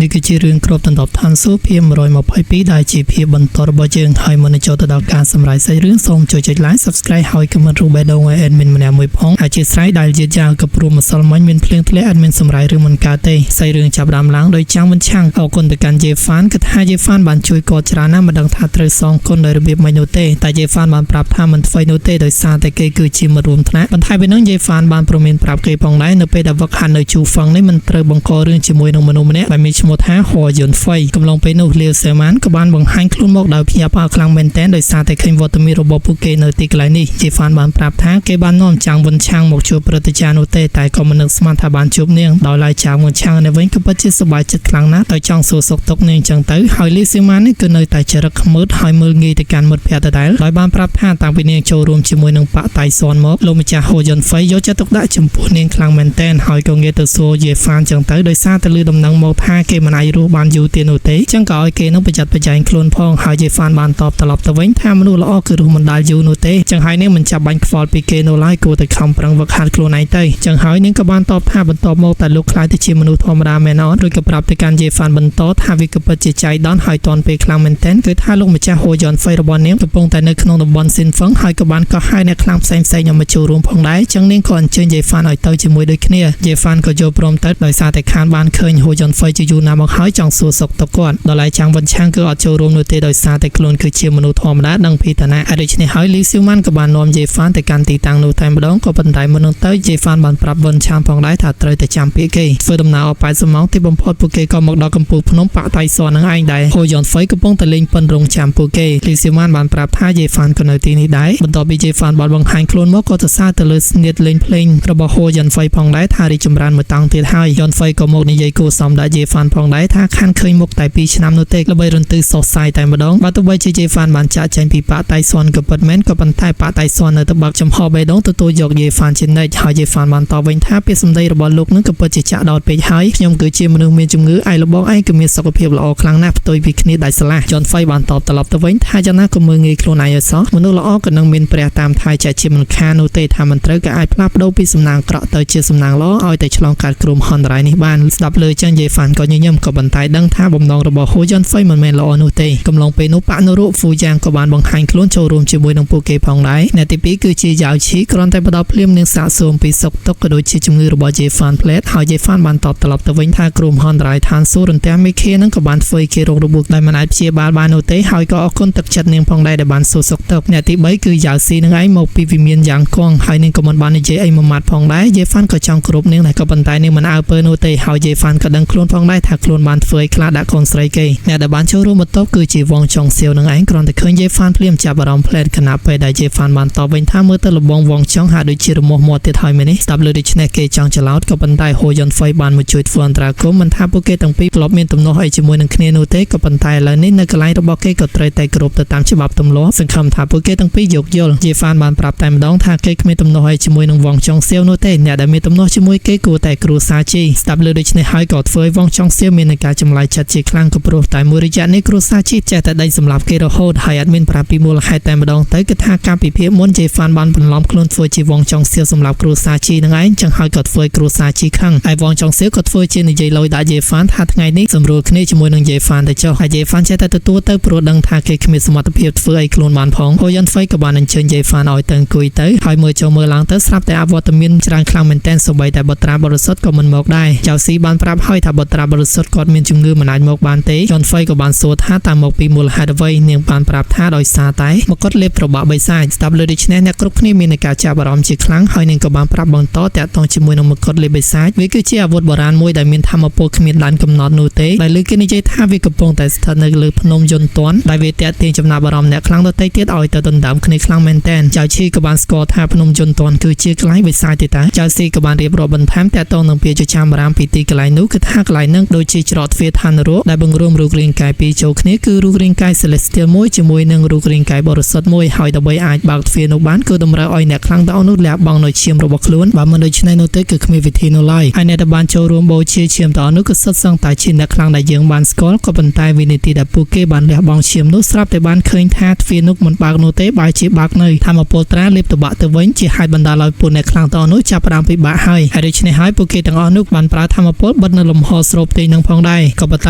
នេះគឺជារឿងក្របដណ្ដប់ឋានសួគ៌ភាព122ដែលជាភាពបន្តរបស់យើងហើយមុននឹងចូលទៅដល់ការសម្រេចសាច់រឿងសូមជួយចុច like subscribe ហើយ comment រូបបេះដូងឲ្យ admin ម្នាក់មួយផងអធិស្ឋានដែលយឺតយ៉ាវក៏ព្រោះម្សិលមិញមានភ្លៀងធ្លាក់ admin សម្រេចរឿងមិនកើតទេសាច់រឿងចាប់ដើមឡើងដោយចាំងមិនឆាំងអរគុណទៅកាន់ Jefan គឺថា Jefan បានជួយគាត់ច្រើនណាស់មិនដឹងថាត្រូវសងគុណដោយរបៀបម៉េចនោះទេតែ Jefan បានប្រាប់ថាមិនធ្វើនោះទេដោយសារតែគេគឺជាមិត្តរួមថ្នាក់បន្ថែមពីនោះ Jefan បានព្រមានប្រាប់គេផងដែរនៅពេលដែលវឹកហាត់នៅជូហ្វឹងនេះមិនត្រូវបង្ករឿងជាមួយនឹងមនុស្សម្នាក់ដែលមានឈ្មោះថាហួយយុនហ្វៃកំឡុងពេលនោះលាវសេម៉ានក៏បានបង្ហាញខ្លួនមកដោយភ្ញាក់ផ្អើលខ្លាំងមែនទែនដោយសារតែឃើញវត្តមានរបស់ពួកគេនៅទីកន្លែងនេះ Jefan បានប្រាប់ថាគេបាននាំចាងវិនឆាងមកជួបព្រឹទ្ធាចារ្យនោះទេតែក៏មិននឹកស្មានថាបានជួបនាងដោយឡែកចាងវិនឆាងនៅវិញក៏ពិតជាសប្បាយចិត្តខ្លាំងណាស់ដោយចង់សួរសុខទុក្ខនាងចឹងទៅហើយលាវសេម៉ាននេះគឺនៅតែចរិតខ្មើតហើយមើលងាយទៅកាន់មិត្តភក្តិដដែលដោយបានប្រាប់ថាតាំងពីនាងចូលរួមជាមួយនឹងប៉ាតៃស៊នមកលោកម្ចាស់ហួយយុនហ្វៃយកចិត្តទុកដាក់ចំពោះនាងខ្លាំងមែនទែនហើយក៏ងាកទៅសួរ Jefan ចឹងទៅដោយសារតែឮដំណឹងមកថាគេមិនអាចរស់បានយូរទៀតនោះទេចឹងក៏ឲ្យគេនឹងប្រយ័ត្នប្រយែងខ្លួនផងហើយ Jefan បានតបត្រឡប់ទៅវិញថាមនុស្សល្អគឺរស់មិនដាល់យូរនោះទេចឹងហើយនាងមិនចាប់បាញ់ខ្វល់ពីគេនោះឡើយគួរតែខំប្រឹងវឹកហាត់ខ្លួនឯងទៅចឹងហើយនាងក៏បានតបថាបន្ទាប់មកតែលោកខ្លាចទៅជាមនុស្សធម្មតាមែនអត់រួចក៏ប្រាប់ទៅកាន់ Jefan បន្តថាវាក៏ពិតជាចៃដន្យហើយតន់ពេលខ្លាំងមែនទែនគឺថាលោកម្ចាស់ហួយយុនហ្វៃរបស់នាងកំពុងតែនៅក្នុងតំបន់ស៊ីនហ្វឹងហើយក៏បានកោះហៅអ្នកខ្លាំងផ្សេងៗយកមកចូលរួមផងដែរចឹងនាងក៏អញ្ជើញ Jefan ឲ្យទៅជាមួយដូចគ្នា Jefan ក៏យល់ព្រមទៅដោយសារតែខានបានឃើញហួយយុនហ្វៃជាយូរណាស់មកហើយចង់សួរសុខទុក្ខគាត់ដល់ឡែកចាងវិនឆាងគឺអត់ចូលរួមនោះទេដោយសារតែខ្លួនគឺជាមនុស្សធម្មតាដឹងពីឋានៈដូច្នេះហើយលីស៊ូម៉ាន់ក៏បាននាំ Jefan ទៅកាន់ទីតាំងនោះតែម្ដងក៏ប៉ុន្តែមុននោះទៅ Jefan បានប្រាប់វិនឆាងផងដែរថាត្រូវតែចាំពាក្យគេធ្វើដំណើរអស់80ម៉ោងទីបំផុតពួកគេក៏មកដល់កំពូលភ្នំប៉ាតៃស៊ននឹងឯងដែរហួយយុនហ្វៃកំពុងតែលេងប៉ិនរងចាំពួកគេលីស៊ូម៉ាន់បានប្រាប់ថា Jefan ក៏នៅទីនេះដែរបន្ទាប់ពី Jefan បានបង្ហាញខ្លួនមកក៏សរសើរទៅលើស្នៀតលេងភ្លេងរបស់ហួយយុនហ្វៃផងដែរថារីចម្រើនមួយតង់ទៀតហើយយុនហ្វៃក៏មកនិយាយគួរសមដល់ Jefan ផងដែរថាខានឃើញមុខតែ2ឆ្នាំនោះទេល្បីរន្ទឺសុសសាយតែម្ដងបើទោះបីជា Jefan បានចាក់ចែងពីប៉ាតៃស៊នក៏ពិតមែនក៏ប៉ុន្តែប៉ាតៃស៊ននៅតែបើកចំហបេះដូងទទួលយក Jefan ជានិច្ចហើយ Jefan បានតបវិញថាពាក្យសម្ដីរបស់លោកនឹងក៏ពិតជាចាក់ដោតពេកហើយខ្ញុំគឺជាមនុស្សមានជំងឺឯលបងឯងក៏មានសុខភាពល្អខ្លាំងណាស់ផ្ទុយពីគ្នាដាច់ស្រឡះយុនហ្វៃបានតបត្រឡប់ទៅវិញថាយ៉ាងណាក៏មើលងាយខ្លួនឯងឲ្យសោះមនុស្សល្អក៏នឹងមានព្រះតាមថៃចែកជាមិនខាននោះទេថាមិនត្រូវក៏អាចផ្លាស់ប្ដូរពីសំណាងក្រក់ទៅជាសំណាងល្អឲ្យតែឆ្លងកាត់គ្រោះហន្តរាយនេះបានស្ដាប់លើចឹង Jefan ក៏ញញឹមក៏បន្តែដឹងថាបំណងរបស់ហួយយុនហ្វៃមិនមែនល្អនោះទេកំឡុងពេលនោះប៉ានុរុហ្វូយ៉ាងក៏បានបង្ហាញខ្លួនចូលរួមជាមួយនឹងពួកគេផងដែរអ្នកទី2គឺជាយ៉ាវឈីគ្រាន់តែបដិភ្លាមនឹងសាកសួរពីសុខទុក្ខក៏ដូចជាជំងឺរបស់ Jefan ផ្លែតហើយ Jefan បានតបត្រឡប់ទៅវិញថាគ្រោះហន្តរាយឋានសួគ៌រន្ទះមេឃានឹងក៏បានធ្វើឲ្យគេរងរបួសដែលមិនអាចព្យាបាលបាននោះទេហើយក៏អរគុណទឹកចិត្តនាងផងដែរដែលបានសួរសុខទុក្ខអ្នកទី3គឺយ៉ាវស៊ីនឹងឯងមកពីវិមានយ៉ាងកងហើយនាងក៏មិនបាននិយាយអីមួយម៉ាត់ផងដែរ Jefan ក៏ចង់គ្រប់នាងតែក៏ប៉ុន្តែនាងមិនអើពើនោះទេហើយ Jefan ក៏ដឹងខ្លួនផងដែរថាខ្លួនបានធ្វើឲ្យខ្លាចដាក់កូនស្រីគេអ្នកដែលបានចូលរួមបន្ទាប់គឺជាវងចុងសៀវនឹងឯងគ្រាន់តែឃើញ Jefan ភ្លាមចាប់អារម្មណ៍ផ្លែតខណៈពេលដែល Jefan បានតបវិញថាមើលទៅលបងវងចុងហាក់ដូចជារមាស់មាត់ទៀតហើយមែននេះស្ដាប់លើដូច្នេះគេចង់ច្រឡោតក៏ប៉ុន្តែហួយយុនហ្វៃបានមកជួយធ្វើអន្តរាគមន៍មិនថាពួកគេទាំងពីរធ្លាប់មានទំនាស់អីជាមួយនឹងគ្នានោះទេក៏ប៉ុន្តែឥឡូវនេះនៅកន្លែងរបស់គេក៏ត្រូវតែគោរពទៅតាមច្បាប់ទម្លាប់សង្ឃឹមថាពួកគេទាំងពីរយោគយល់ Jefan បានប្រាប់តែម្ដងថាគេគ្មានទំនាស់អីជាមួយនឹងវងចុងសៀវនោះទេអ្នកដែលមានទំនាស់ជាមួយគេគួរតែគ្រូសាជីស្ដាប់លើដូច្នេះហើយក៏ធ្វើឲ្យវងចុងសៀវមានការចម្លែកចិត្តជាខ្លាំងក៏ព្រោះតែមួយរយៈនេះគ្រូសាជីចេះតែដេញសម្លាប់គេរហូតហើយអត់មានប្រាប់ពីមូលហេតុតែម្ដងទៅគឺថាការពិភាក្សាមុន Jefan បានបន្លំខ្លួនធ្វើជាវងចុងសៀវសម្រាប់គ្រូសាជីនឹងឯងចឹងហើយក៏ធ្វើឲ្យគ្រូសាជីខឹងហើយវងចុងសៀវក៏ធ្វើជានិយាយលយដាក់ Jefan ថាថ្ងៃនេះសម្រួលគ្នាជាមួយនឹង Jefan ទៅចុះហើយ Jefan ចេះតែទទួលទៅព្រោះដឹងថាគេគ្មានសមត្ថភាពធ្វើឲ្យខ្លួនបានផងហួយយុនហ្វៃក៏បានអញ្ជើញ Jefan ឲ្យទៅអង្គុយទៅហើយមើលចូលមើលឡើងទៅស្រាប់តែអវត្តមានច្រើនខ្លាំងមែនទែនសូម្បីតែបុត្រាបរិសុទ្ធក៏មិនមកដែរចៅស៊ីបានប្រាប់ឲ្យថាបុត្រាបរិសុទ្ធគាត់មានជំងឺមិនអាចមកបានទេយុនហ្វៃក៏បានសួរថាតើមកពីមូលហេតុអ្វីនាងបានប្រាប់ថាដោយសារតែមកគាត់លេបត្របាក់បិសាចស្ដាប់លើដូច្នេះអ្នកគ្រប់គ្នាមានការចាប់អារម្មណ៍ជាខ្លាំងហើយនាងក៏បានប្រាប់បន្តតាក់ទងជាមួយនឹងមកគាត់លេបបិសាចវាគឺជាអាវុធបុរាណមួយដែលមានធម្មពលគ្មានដែនកំណត់នោះទេដែលលើគេនិយាយថាវាកំពុងតែស្ថិតនៅលើភ្នំយន្តទាន់ដែលវាតាក់ទាញចំណាប់អារម្មណ៍អ្នកខ្លាំងដទៃទៀតឲ្យទៅដណ្ដើមគ្នាខ្លាំងមែនទែនចៅឈីក៏បានស្គាល់ថាភ្នំយន្តទាន់គឺជាកន្លែងបិសាចទេតាចៅស៊ីក៏បានរៀបរាប់បន្ថែមតាក់ទងនឹងពាក្យចាំបារាមពីទីកន្លែងនោះគឺថាកន្លែងនឹងដូចជាច្រកទ្វារឋាននរកដែលបង្រួមរូបរាងកាយពីរចូលគ្នាគឺរូបរាងកាយ Celestial មួយជាមួយនឹងរូបរាងកាយបរិសុទ្ធមួយហើយដើម្បីអាចបើកទ្វារនោះបានគឺតម្រូវឲ្យអ្នកខ្លាំងទាំងអស់នោះលះបង់នូវឈាមរបស់ខ្លួនបើមិនដូច្នេះនោះទេគឺគ្មានវិធីនោះឡើយហើយអ្នកដែលបានចូលរួមបូជាឈាមទាំងអស់នោះគឺសុទ្ធសឹងតែជាអ្នកខ្លាំងដែលយើងបានស្គាល់ក៏ប៉ុន្តែវិនាទីដែលពួកគេបានលះបង់ឈាមនោះស្រាប់តែបានឃើញថាទ្វារនោះមិនបើកនោះទេបែរជាបើកនៅធម្មពលត្រាលេបតបាក់ទៅវិញជាហេតុបណ្ដាលឲ្យពួកអ្នកខ្លាំងទាំងអស់នោះចាប់ផ្ដើមពិបាកហើយដូច្នេះហើយពួកគេទាំងអស់នោះបានប្រើធម្មពលបិទនៅលំហស្រូបទាញ នឹងផងដែរក៏ប៉ុន្ត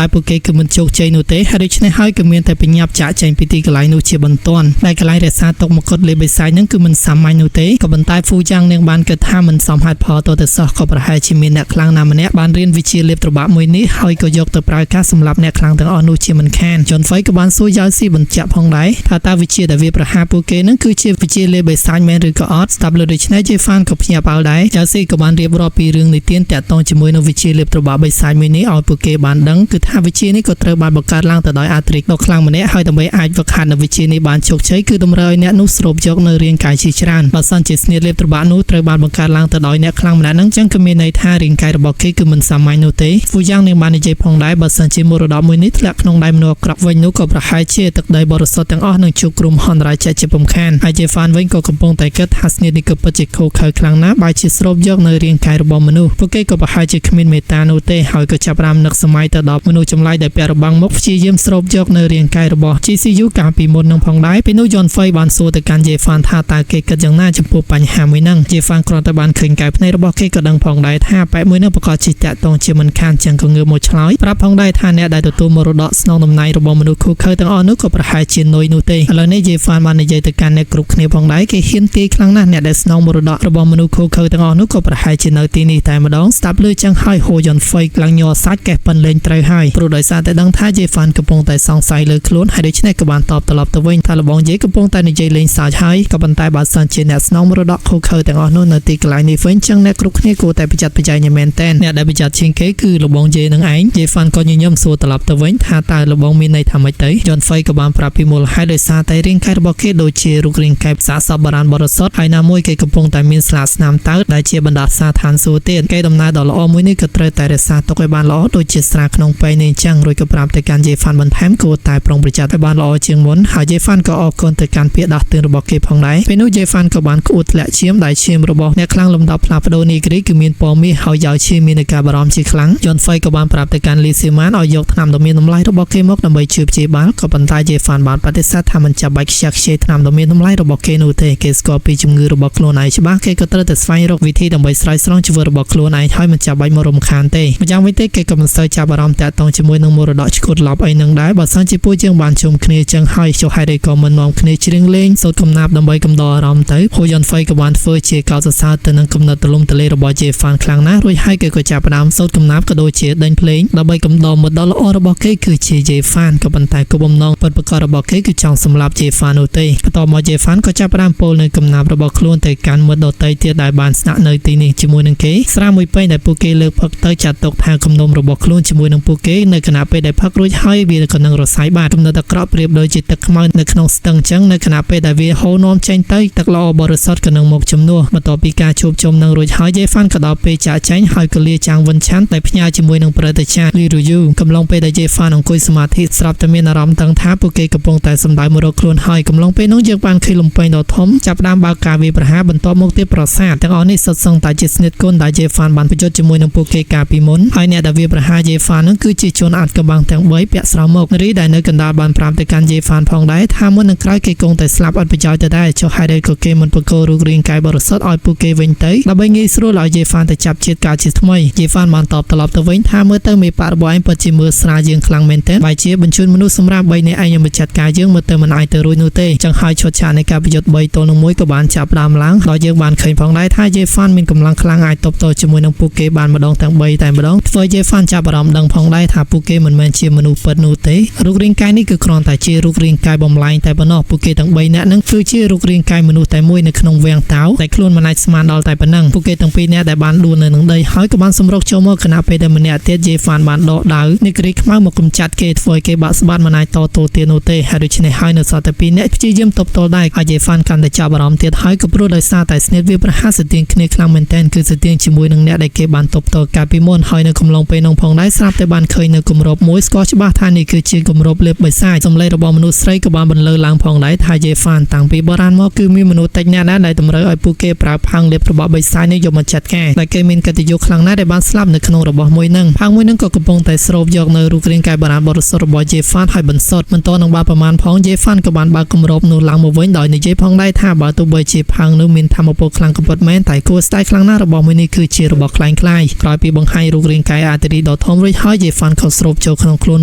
ែពួកគេគឺមិនជោគជ័យនោះទេហើយដូច្នេះហើយគឺមានតែបញ្ញាប់ចាក់ចែងពីទីកន្លែងនោះជាបន្ទាន់ដែលកន្លែងរក្សាទុកមកុដលេបិសាចនឹងគឺមិនសាមញ្ញនោះទេក៏ប៉ុន្តែហ្វូយ៉ាងនាងបានគិតថាមិនសមហេតុផលទៅសោះក៏ប្រហែលជាមានអ្នកខ្លាំងណាស់ម្នាក់បានរៀនវិជ្ជាលេបត្របាក់មួយនេះហើយក៏យកទៅប្រើការសម្លាប់អ្នកខ្លាំងទាំងអស់នោះជាមិនខាន John Fay ក៏បានសួរយ៉ាវស៊ីបញ្ជាក់ផងដែរថាតើវិជ្ជាដែលវាប្រហារពួកគេនឹងគឺជាវិជ្ជាលេបិសាចមែនឬក៏អត់ស្ដាប់លើដូច្នេះ Jeffan ក៏ភ្ញាក់ផ្អើលដែរយ៉ាវស៊ីក៏បានរៀបរាប់ពីរឿងនិទានតាក់ទងជាមួយនឹងវិជ្ជាលេបត្របាក់បិសាចមួយនេះឲ្យពួកគេបានដឹងគឺថាវិជ្ជានេះក៏ត្រូវបានបង្កើតឡើងទៅដោយអាត្រិកដ៏ខ្លាំងម្នាក់ហើយដើម្បីអាចវឹកហាត់នៅវិជ្ជានេះបានជោគជ័យគឺតម្រូវឲ្យអ្នកនោះស្រូបយកនៅរាងកាយជាច្រើនបើសិនជាស្នៀតលេបត្របាក់នោះត្រូវបានបង្កើតឡើងទៅដោយអ្នកខ្លាំងម្នាក់ហ្នឹងចឹងគឺមានន័យថារាងកាយរបស់គេគឺមិនសាមញ្ញនោះទេហ្វូយ៉ាងនាងបាននិយាយផងដែរបើសិនជាមរតកមួយនេះធ្លាក់ក្នុងដៃមនុស្សអាក្រក់វិញនោះក៏ប្រហែលជាទឹកដីបរិសុទ្ធទាំងអស់នឹងជួបគ្រោះមហន្តរាយជាពំខានហើយ Jeffan វិញក៏កំពុងតែគិតថាស្នៀតនេះក៏ពិតជាខូខើខ្លាំងណាស់បែរជាស្រូបយកនៅរាងកាយរបស់មនុស្សពួកគេក៏ប្រហែលជាគ្មានមេត្តានោះទេហើយក៏ចាប់ផ្ដើមនឹកសម័យទៅដល់មនុស្សចម្លែកដែលពាក់របាំងមុខព្យាយាមស្រូបយកនៅរាងកាយរបស់ GCU កាលពីមុននឹងផងដែរពេលនោះ John Fay បានសួរទៅកាន់ Jeffan ថាតើគេគិតយ៉ាងណាចំពោះបញ្ហាមួយហ្នឹង Jeffan គ្រាន់តែបានឃើញកែវភ្នែករបស់គេក៏ដឹងផងដែរថាបែបមួយហ្នឹងប្រកាសជាតាក់ទងជាមិនខានចឹងក៏ងើបមកឆ្លើយប្រាប់ផងដែរថាអ្នកដែលទទួលមរតកស្នងតំណែងរបស់មនុស្សខូខើទាំងអស់នោះក៏ប្រហែលជានុយនោះទេឥឡូវនេះ Jeffan បាននិយាយទៅកាន់អ្នកគ្រប់គ្នាផងដែរគេហ៊ានទាយខ្លាំងណាស់អ្នកដែលស្នងមរតករបស់មនុស្សខូខើទាំងអស់នោះក៏ប្រហែលជានៅទីនេះតែម្ដងស្ដាប់ឮចឹងហើយហូ John Fay ខ្លាំងញ័រសាច់កេះប៉ិនលេងត្រូវហើយព្រោះដោយសារតែដឹងថា Jeffan កំពុងតែសង្ស័យលើខ្លួនហើយដូច្នេះក៏បានតបត្រឡប់ទៅវិញថាលបងយាយកំពុងតែនិយាយលេងសើចហើយក៏ប៉ុន្តែបើសិនជាអ្នកស្នងមរតកខូខើទាំងអស់នោះនៅទីកន្លែងនេះវិញចឹងអ្នកគ្រប់គ្នាគួរតែប្រយ័ត្នប្រយែងឲ្យមែនទែនអ្នកដែលប្រយ័ត្នជាងគេគឺលបងយាយនឹងឯង Jeffan ក៏ញញឹមសួរត្រឡប់ទៅវិញថាតើលបងមានន័យថាម៉េចទៅ John Fay ក៏បានប្រាប់ពីមូលហេតុដោយសារតែរាងកាយរបស់គេដូចជារូបរាងកាយសាសបរាណបរិសុទ្ធហើយណាមួយគេកំពុងតែមានស្លាកស្នាមតើដែលជាបណ្ដាសាឋានសួគ៌ទៀតគេដំណើរដ៏ល្អមួយនេះក៏ត្រូវតែរក្សាទុកឲ្យបានល្អដូចជាស្រាក្នុងពេលនេះអញ្ចឹងរួចក៏ប្រាប់ទៅកាន់ Jeffan បន្ថែមគួរតែប្រុងប្រយ័ត្នឲ្យបានល្អជាងមុនហើយ Jeffan ក៏អរគុណទៅកាន់ពាក្យដាស់តឿនរបស់គេផងដែរពេលនោះ Jeffan ក៏បានក្អួតធ្លាក់ឈាមដែលឈាមរបស់អ្នកខ្លាំងលំដាប់ផ្លាស់ប្ដូរនេះគឺមានពណ៌មាសហើយយ៉ាវឈាមមានការបារម្ភជាខ្លាំង John Fay ក៏បានប្រាប់ទៅកាន់ Liseman ឲ្យយកថ្នាំដ៏មានតម្លៃរបស់គេមកដើម្បីជួយព្យាបាលក៏ប៉ុន្តែ Jeffan បានបដិសេធថាមិនចាំបាច់ខ្ជះខ្ជាយថ្នាំដ៏មានតម្លៃរបស់គេនោះទេគេស្គាល់ពីជំងឺរបស់ខ្លួនឯងច្បាស់គេក៏ត្រូវតែស្វែងរកវិធីដើម្បីស្រោចស្រង់ជីវិតរបស់ខ្លួនឯងហើយមិនចាំបាច់មករំខានទេម្យ៉ាងវិញទេគេក៏មិនសូវចាប់អារម្មណ៍តាក់ទងជាមួយនឹងមរតកឈ្គត់ឡប់អីនឹងដែរបើសិនជាពួកយើងបានជុំគ្នាចឹងហើយចុះហេតុអីក៏មិននាំគ្នាច្រៀងលេងសូត្រកំណាព្យដើម្បីកំដរអារម្មណ៍ទៅហូ John Fay ក៏បានធ្វើជាកោតសរសើរទៅនឹងគំនិតទលំទលារបស់ Jeffan ខ្លាំងណាស់រួចហើយគេក៏ចាប់ផ្ដើមសូត្រកំណាព្យក៏ដូចជាដេញភ្លេងដើម្បីកំដរមិត្តដ៏ល្អរបស់គេគឺជា Jeffan ក៏ប៉ុន្តែគោលបំណងពិតប្រាកដរបស់គេគឺចង់សម្លាប់ Jeffan នោះទេបន្ទាប់មក Jeffan ក៏ចាប់ផ្ដើមពោលនៅកំណាព្យរបស់ខ្លួនទៅកាន់មិត្តដទៃទៀតដែលបានស្នាក់នៅទីនេះជាមួយនឹងគេស្រាមួយពេញដែលពួកគេលើកផឹកទៅចាត់ទុកថាគំនុំរបស់ខ្លួនជាមួយនឹងពួកគេនៅខណៈពេលដែលផឹករួចហើយវាក៏នឹងរសាយបាតគំនិតអាក្រក់ប្រៀបដូចជាទឹកខ្មៅនៅក្នុងស្ទឹងចឹងនៅខណៈពេលដែលវាហូរនាំចេញទៅទឹកល្អបរិសុទ្ធក៏នឹងមកជំនួសបន្ទាប់ពីការជួបជុំនឹងរួចហើយ Jeffan ក៏ដល់ពេលចាក់ចែងហើយក៏លាចាងវិនឆាន់តែផ្ញើជាមួយនឹងព្រឹទ្ធាចារ្យ Liruyu កំឡុងពេលដែល Jeffan អង្គុយសមាធិស្រាប់តែមានអារម្មណ៍ថាពួកគេកំពុងតែសម្ដៅមករកខ្លួនហើយកំឡុងពេលនោះយើងបានឃើញលំពេងដ៏ធំចាប់ផ្ដើមបើកការវាយប្រហារបន្ទាប់មកទៀតប្រាសាទទាំងអស់នេះសុទ្ធសឹងតែជាស្និទ្ធគុណដែល Jeffan បានប្រយុទ្ធជាមួយនឹងពួកគេកាលពីមុនហើយអ្នកដែលវាយប្រហារ Jeffan នឹងគឺជាជនអាថ៌កំបាំងទាំង3ពាក់ស្រោមមុខនារីដែលនៅកណ្ដាលបានប្រាប់ទៅកាន់ Jeffan ផងដែរថាមុននឹងក្រោយគេគង់តែស្លាប់អត់ប្រយោជន៍ទៅដែរចុះហេតុអីក៏គេមិនបង្ករូបរាងកាយបរិសុទ្ធឲ្យពួកគេវិញទៅដើម្បីងាយស្រួលឲ្យ Jeffan ទៅចាប់ជាតិកាលជាថ្មី Jeffan បានតបត្រឡប់ទៅវិញថាមើលទៅមេប៉ារបស់ឯងពិតជាមើលស្រាលយើងខ្លាំងមែនទែនបែរជាបញ្ជូនមនុស្សសម្រាប់3នាក់ឯងយកមកចាត់ការយើងមើលទៅមិនអាចទៅរួចនោះទេចឹងហើយឈុតឆាកនៃការប្រយុទ្ធ3ទល់នឹង1ក៏បានចាប់ផ្ដើមឡើងដោយយើងបានឃើញផងដែរថា Jeffan មានកម្លាំងខ្លាំងអាចទប់ទល់ជាមួយនឹងពួកគេបានម្ដងទាំង3តែម្ដងធ្វើ Jeffan ចាប់អារម្មណ៍ដឹងផងដែរថាពួកគេមិនមែនជាមនុស្សពិតនោះទេរូបរាងកាយនេះគឺគ្រាន់តែជារូបរាងកាយបំលែងតែប៉ុណ្ណោះពួកគេទាំង3នាក់ហ្នឹងគឺជារូបរាងកាយមនុស្សតែមួយនៅក្នុងវាំងតោតែខ្លួនមិនអាចស្មានដល់តែប៉ុណ្ណឹងពួកគេទាំងពីរនាក់ដែលបានដួលនៅនឹងដីហើយក៏បានសម្រុកចូលមកខណៈពេលដែលម្នាក់ទៀត Jeffan បានដកដាវនេះគ្រីខ្មៅមកកំចាត់គេធ្វើឲ្យគេបាក់ស្បាតមិនអាចតទល់ទៀតនោះទេហើយដូច្នេះហើយនៅសល់តែ2នាក់ព្យាយាមទប់ទល់ដែរហើយ Jeffan កាន់តែចាប់អារម្មណ៍ទៀតហើយក៏ព្រោះដោយសារតែស្នេហ៍វាប្រហារស្ទៀងគ្នាខ្លាំងមែនទែនគឺស្ទៀងជាមួយនឹងអ្នកដែលគេបានទប់ទល់កាលពីមុនហើយនៅកំឡុងពេលនោះផងដែរស្រាប់តែបានឃើញនៅគម្របមួយស្គាល់ច្បាស់ថានេះគឺជាគម្របលេបបិសាចសម្លេងរបស់មនុស្សស្រីក៏បានបន្លឺឡើងផងដែរថា Jeffan តាំងពីបុរាណមកគឺមានមនុស្សតិចណាស់ដែលតម្រូវឲ្យពួកគេប្រើផាំងលេបរបស់បិសាចនេះយកមកចាត់ការតែគេមានកិត្តិយសខ្លាំងណាស់ដែលបានស្លាប់នៅក្នុងរបស់មួយនឹងផាំងមួយនឹងក៏កំពុងតែស្រូបយកនៅរូបរាងកាយបុរាណបរិសុទ្ធរបស់ Jeffan ហើយបន្សុទ្ធមិនតនឹងបានប្រមាណផង Jeffan ក៏បានបើកគម្របនោះឡើងមកវិញដោយនិយាយផងដែរថាបើទោះបីជាផាំងនោះមានធម៌ពលខ្លាំងកំពត់មែនតែគួរស្ដាយខ្លាំងណាស់របស់មួយនេះគឺជារបស់ខ្លាំងខ្លាយក្រោយពីបង្ហាញរូបរាងកាយអាទិរី ដ៏ធំរួចហើយយេហ្វានក៏ស្រូបចូលក្នុងខ្លួន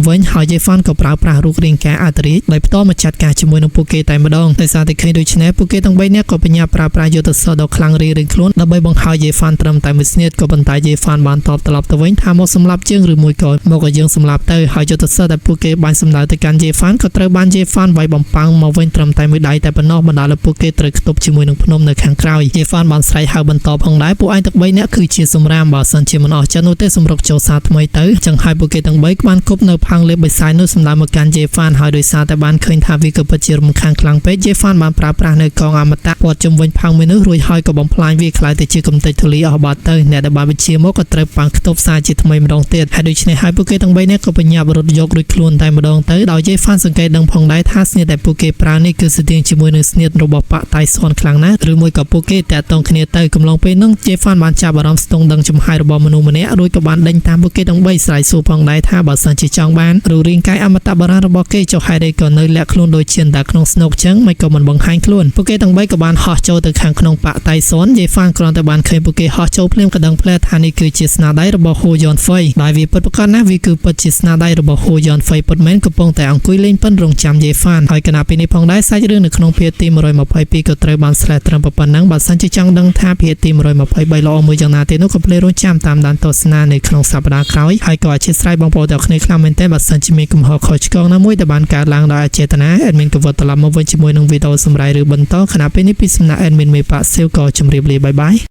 វិញហើយយេហ្វានក៏ប្រើប្រាស់រូបរាងកាយអត្តរាជដោយបន្តមកចាត់ការជាមួយនឹងពួកគេតែម្ដងដោយសារតែឃើញដូច្នេះពួកគេទាំង3នាក់ក៏បញ្ញាប្រើប្រាស់យុទ្ធសាស្ត្រដ៏ខ្លាំងរៀងៗខ្លួនដើម្បីបង្ហើយយេហ្វានត្រឹមតែមួយស្នៀតក៏ប៉ុន្តែយេហ្វានបានតបត្រឡប់ទៅវិញថាមកសម្លាប់ជើងឬមួយក៏មកឲ្យយើងសម្លាប់ទៅហើយយុទ្ធសាស្ត្រដែលពួកគេបានសម្ដៅទៅកាន់យេហ្វានក៏ត្រូវបានយេហ្វានវាយបំផាំងមកវិញត្រឹមតែមួយដៃតែប៉ុណ្ណោះបណ្ដាលឲ្យពួកគេត្រូវខ្ទប់ជាមួយនឹងភ្នំនៅខាងក្រោយយេហ្វានបានស្រែកហៅបន្តផងដែរពួកឯងទាំង3នាក់គឺជាសម្រាមបើសិនជាមិនអស់ចិត្តនោះទេសម្រុកចូលសារថ្មីទៅចឹងហើយពួកគេទាំង3បានគប់នៅផាំងលេបបិសាយនោះសម្ដៅមកកាន់យេហ្វានហើយដោយសារតែបានឃើញថាវាក៏ពិតជារំខានខ្លាំងពេកយេហ្វានបានប្រើប្រាស់នៅកងអមតៈព័ទ្ធជុំវិញផាំងមួយនោះរួចហើយក៏បំផ្លាញវាខ្លាយទៅជាកំទេចធូលីអស់បាត់ទៅអ្នកដែលបានបញ្ជាមកក៏ត្រូវប៉ាំងខ្ទប់សារជាថ្មីម្ដងទៀតហើយដូច្នេះហើយពួកគេទាំង3នាក់ក៏បញ្ញាប់រត់យករួចខ្លួនតែម្ដងទៅដោយយេហ្វានសង្កេតដឹងផងដែរថាស្នៀតដែលពួកគេប្រើនេះគឺស្តៀងជាមួយនឹងស្នៀតរបស់ប៉ាតៃស៊ុនខ្លាំងណាស់ឬមួយក៏ពួកគេតាក់ទងគ្នាទៅកំឡុងពេលនោះយេហ្វានបានចាប់អារម្មណ៍ស្ទង់ដឹងចំហាយរបស់មនុស្សម្នាក់រួចក៏បានដេញតាមពួកគេទាំង3ស្រែកសួរផងដែរថាបើសិនជាចង់បានរូបរាងកាយអមតៈបារាណរបស់គេចុះហេតុអីក៏នៅលាក់ខ្លួនដូចជាតែក្នុងស្នូកចឹងមិនក៏មិនបង្ហាញខ្លួនពួកគេទាំង3ក៏បានហោះចូលទៅខាងក្នុងប៉ាតៃស៊ុនយេហ្វានគ្រាន់តែបានឃើញពួកគេហោះចូលភ្លាមក៏ដឹងផ្លែថានេះគឺជាស្នាដៃរបស់ហ៊ូយ៉នហ្វៃដែលវាពិតប្រាកដណាស់វាគឺពិតជាស្នាដៃរបស់ហ៊ូយ៉នហ្វៃពិតមែនកំពុងតែអង្គុយលេងប៉ិនរងចាំយេហ្វានហើយគណៈពេលនេះផងដែរសាច់រឿងនៅក្នុងភាគទី122ក៏ត្រូវបានស្លេះត្រឹមប៉ុណ្ណឹងបើសិនជាចង់ដឹងថាភាគទី123ល្អមួយយ៉ាងណាទេនោះកុំភ្លេចរងចាំតាមដានទស្សនានៅក្នុងសប្តាហ៍ក្រោយហើយក៏អធិស្ឋានបងប្អូនទាំងគ្នាខ្លាំងមែនទែនបើសិនជាមានកំហុសខុសឆ្គងណាមួយដែលបានកើតឡើងដោយអចេតនាអេដមីនក៏វត្តត្រឡប់មកវិញជាមួយនឹងវីដេអូសម្រាប់ឬបន្តខណៈពេលនេះពីសំណាក់អេដមីនមេប៉ាស៊ីវក៏ជម្រាបលាបាយបាយ